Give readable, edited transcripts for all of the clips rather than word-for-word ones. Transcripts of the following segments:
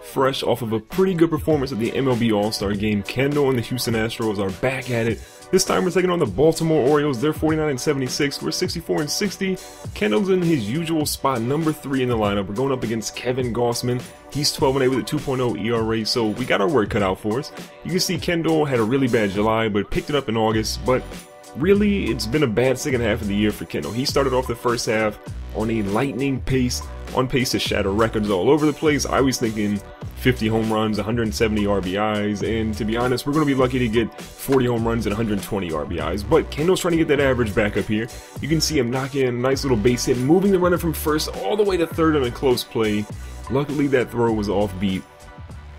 fresh off of a pretty good performance at the MLB All-Star game. Kendall and the Houston Astros are back at it. This time we're taking on the Baltimore Orioles. They're 49-76. We're 64-60. Kendall's in his usual spot, number 3 in the lineup. We're going up against Kevin Gossman. He's 12-8 with a 2.0 ERA, so we got our work cut out for us. You can see Kendall had a really bad July, but picked it up in August. But really, it's been a bad second half of the year for Kendall. He started off the first half on a lightning pace, on pace to shatter records all over the place. I was thinking 50 home runs, 170 RBIs, and to be honest, we're going to be lucky to get 40 home runs and 120 RBIs. But Kendall's trying to get that average back up here. You can see him knocking in a nice little base hit, moving the runner from first all the way to third on a close play. Luckily, that throw was offbeat.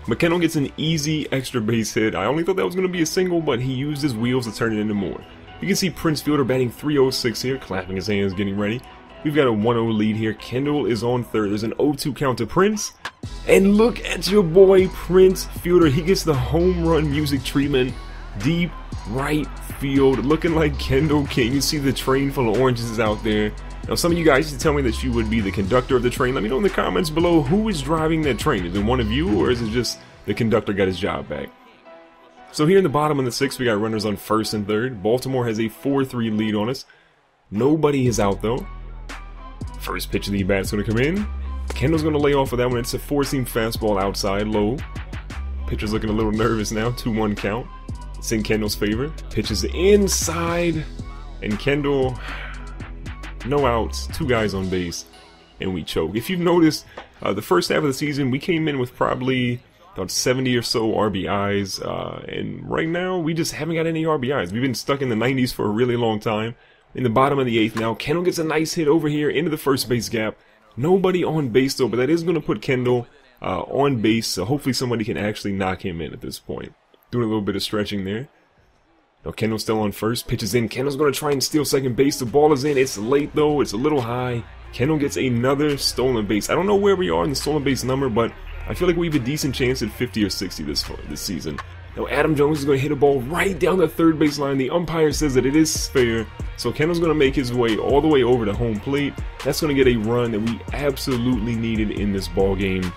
But Kendall gets an easy extra base hit. I only thought that was going to be a single, but he used his wheels to turn it into more. You can see Prince Fielder batting .306 here, clapping his hands, getting ready. We've got a 1-0 lead here. Kendall is on third. There's an 0-2 count to Prince. And look at your boy, Prince Fielder. He gets the home run music treatment. Deep right field. Looking like Kendall King. You see the train full of oranges out there. Now, some of you guys used to tell me that you would be the conductor of the train. Let me know in the comments below who is driving that train. Is it one of you, or is it just the conductor got his job back? So here in the bottom of the 6th, we got runners on first and third. Baltimore has a 4-3 lead on us. Nobody is out, though. First pitch of the bat's going to come in. Kendall's going to lay off of that one. It's a 4-seam fastball outside, low. Pitcher's looking a little nervous now. 2-1 count. It's in Kendall's favor. Pitches inside. And Kendall, no outs, 2 guys on base, and we choke. If you've noticed, the first half of the season, we came in with probably about 70 or so RBIs. And right now, we just haven't got any RBIs. We've been stuck in the 90s for a really long time. In the bottom of the 8th now, Kendall gets a nice hit over here into the first base gap. Nobody on base though, but that is going to put Kendall on base, so hopefully somebody can actually knock him in at this point. Doing a little bit of stretching there. Now Kendall's still on first, pitches in. Kendall's going to try and steal second base. The ball is in. It's late though. It's a little high. Kendall gets another stolen base. I don't know where we are in the stolen base number, but I feel like we have a decent chance at 50 or 60 this season. Now Adam Jones is going to hit a ball right down the third base line. The umpire says that it is fair, so Kendall's going to make his way all the way over to home plate. That's going to get a run that we absolutely needed in this ball game.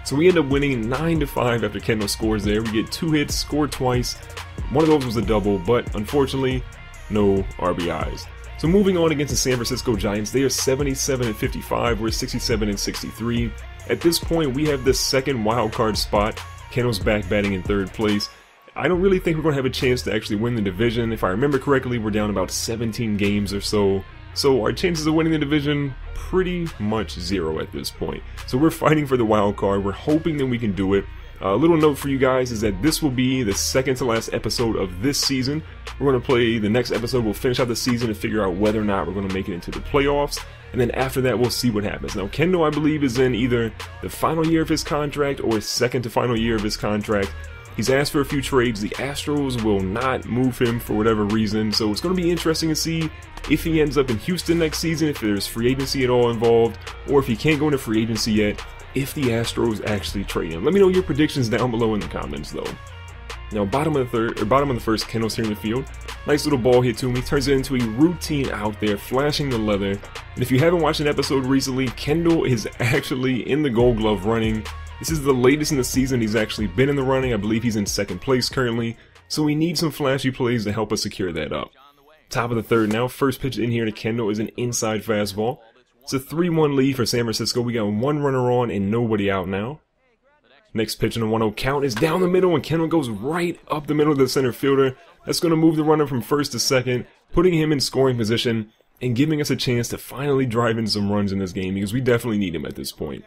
So we end up winning 9-5 after Kendall scores there. We get 2 hits, scored twice. One of those was a double, but unfortunately, no RBIs. So moving on against the San Francisco Giants, they are 77-55. We're 67-63. At this point, we have the second wild card spot. Kendall's back batting in third place. I don't really think we're going to have a chance to actually win the division. If I remember correctly, we're down about 17 games or so. So our chances of winning the division, pretty much 0 at this point. So we're fighting for the wild card. We're hoping that we can do it. A little note for you guys is that this will be the second to last episode of this season. We're going to play the next episode. We'll finish out the season and figure out whether or not we're going to make it into the playoffs. And then after that, we'll see what happens. Now, Kendall, I believe, is in either the final year of his contract or second to final year of his contract. He's asked for a few trades. The Astros will not move him for whatever reason. So it's going to be interesting to see if he ends up in Houston next season, if there's free agency at all involved, or if he can't go into free agency yet, if the Astros actually trade him. Let me know your predictions down below in the comments, though. Now, bottom of the first, Kendall's here in the field. Nice little ball hit to him. He turns it into a routine out there, flashing the leather. And if you haven't watched an episode recently, Kendall is actually in the Gold Glove running. This is the latest in the season he's actually been in the running. I believe he's in second place currently. So we need some flashy plays to help us secure that up. Top of the third now. First pitch in here to Kendall is an inside fastball. It's a 3-1 lead for San Francisco. We got 1 runner on and nobody out now. Next pitch in a 1-0 count is down the middle, and Kendall goes right up the middle of the center fielder. That's going to move the runner from first to second, putting him in scoring position and giving us a chance to finally drive in some runs in this game, because we definitely need him at this point.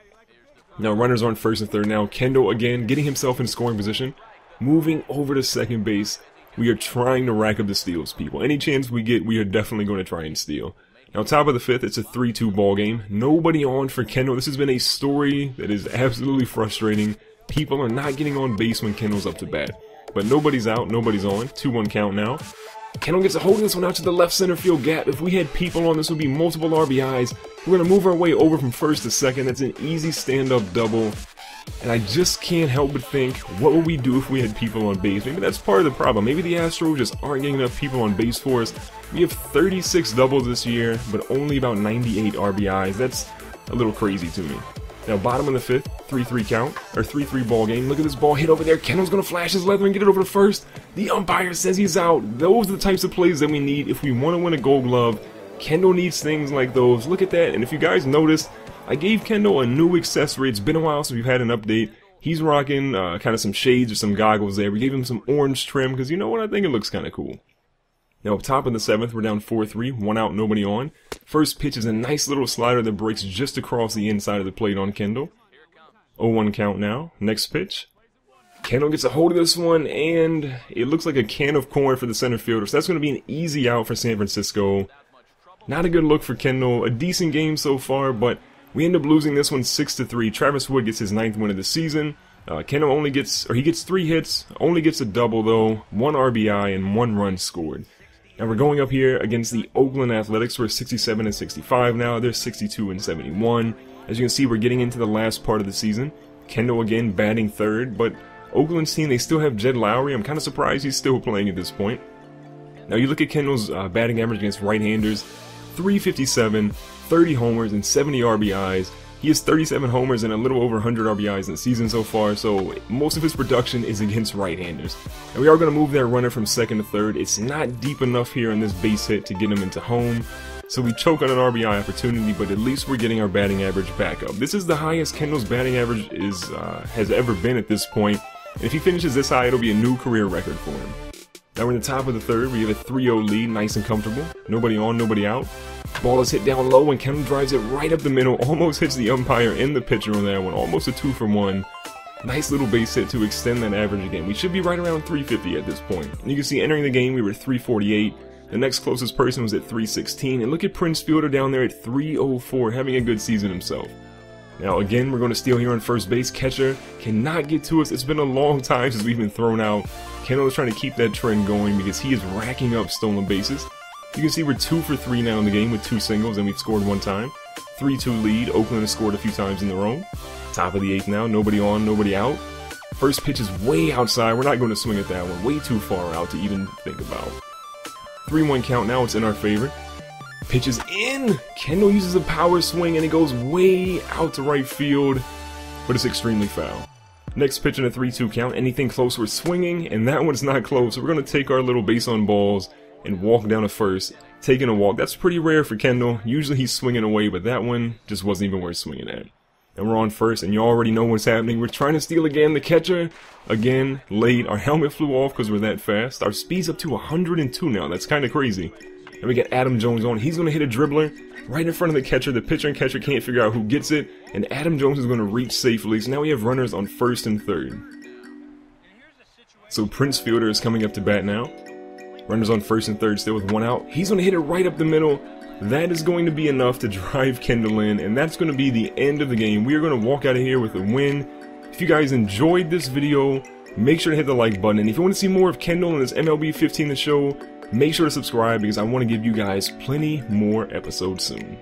Now runners on first and third now. Kendall again getting himself in scoring position, moving over to second base. We are trying to rack up the steals, people. Any chance we get, we are definitely going to try and steal. Now, top of the 5th, it's a 3-2 ball game. Nobody on for Kendall. This has been a story that is absolutely frustrating. People are not getting on base when Kendall's up to bat. But nobody's out, nobody's on. 2-1 count now. Kendall gets a hold of this one out to the left center field gap. If we had people on, this would be multiple RBIs. We're going to move our way over from first to second. That's an easy stand-up double. And I just can't help but think, what would we do if we had people on base? Maybe that's part of the problem. Maybe the Astros just aren't getting enough people on base for us. We have 36 doubles this year, but only about 98 RBIs. That's a little crazy to me. Now bottom of the 5th, 3-3 count, or 3-3 ball game. Look at this ball hit over there. Kendall's gonna flash his leather and get it over to first. The umpire says he's out. Those are the types of plays that we need if we want to win a Gold Glove. Kendall needs things like those. Look at that. And if you guys noticed, I gave Kendall a new accessory. It's been a while since we've had an update. He's rocking kind of some shades or some goggles there. We gave him some orange trim because you know what? I think it looks kind of cool. Now, up top of the 7th, we're down 4-3, 1 out, nobody on. First pitch is a nice little slider that breaks just across the inside of the plate on Kendall. 0-1 count now. Next pitch. Kendall gets a hold of this one, and it looks like a can of corn for the center fielder. So that's going to be an easy out for San Francisco. Not a good look for Kendall. A decent game so far, but we end up losing this one 6-3. Travis Wood gets his 9th win of the season. Kendall only gets, he gets 3 hits, only gets a double though, 1 RBI, and 1 run scored. Now we're going up here against the Oakland Athletics. We're 67-65 now. They're 62-71. As you can see, we're getting into the last part of the season. Kendall again batting 3rd, but Oakland's team, they still have Jed Lowry. I'm kind of surprised he's still playing at this point. Now you look at Kendall's batting average against right-handers, 357, 30 homers, and 70 RBIs. He has 37 homers and a little over 100 RBIs in the season so far, so most of his production is against right-handers. And we are going to move that runner from 2nd to 3rd. It's not deep enough here on this base hit to get him into home, so we choke on an RBI opportunity, but at least we're getting our batting average back up. This is the highest Kendall's batting average has ever been at this point, and if he finishes this high, it'll be a new career record for him. Now we're in the top of the 3rd. We have a 3-0 lead, nice and comfortable. Nobody on, nobody out. Ball is hit down low and Kendall drives it right up the middle, almost hits the umpire and the pitcher on that one, almost a 2-for-1. Nice little base hit to extend that average again. We should be right around 350 at this point. And you can see entering the game we were 348. The next closest person was at 316, and look at Prince Fielder down there at 304, having a good season himself. Now again, we're going to steal here on first base. Catcher cannot get to us. It's been a long time since we've been thrown out. Kendall is trying to keep that trend going because he is racking up stolen bases. You can see we're 2-for-3 now in the game with 2 singles, and we've scored 1 time. 3-2 lead. Oakland has scored a few times in a row. Top of the 8th now. Nobody on, nobody out. First pitch is way outside. We're not going to swing at that one. Way too far out to even think about. 3-1 count now. It's in our favor. Pitch is in. Kendall uses a power swing, and it goes way out to right field, but it's extremely foul. Next pitch in a 3-2 count. Anything close, we're swinging, and that one's not close. So we're going to take our little base on balls and walk down to first, taking a walk. That's pretty rare for Kendall. Usually he's swinging away, but that one just wasn't even worth swinging at. And we're on first, and you already know what's happening. We're trying to steal again. The catcher, again, late. Our helmet flew off because we're that fast. Our speed's up to 102 now. That's kind of crazy. And we got Adam Jones on. He's going to hit a dribbler right in front of the catcher. The pitcher and catcher can't figure out who gets it, and Adam Jones is going to reach safely. So now we have runners on 1st and 3rd. So Prince Fielder is coming up to bat now. Runners on 1st and 3rd still with 1 out. He's going to hit it right up the middle. That is going to be enough to drive Kendall in, and that's going to be the end of the game. We are going to walk out of here with a win. If you guys enjoyed this video, make sure to hit the like button. And if you want to see more of Kendall and this MLB 15 The Show, make sure to subscribe because I want to give you guys plenty more episodes soon.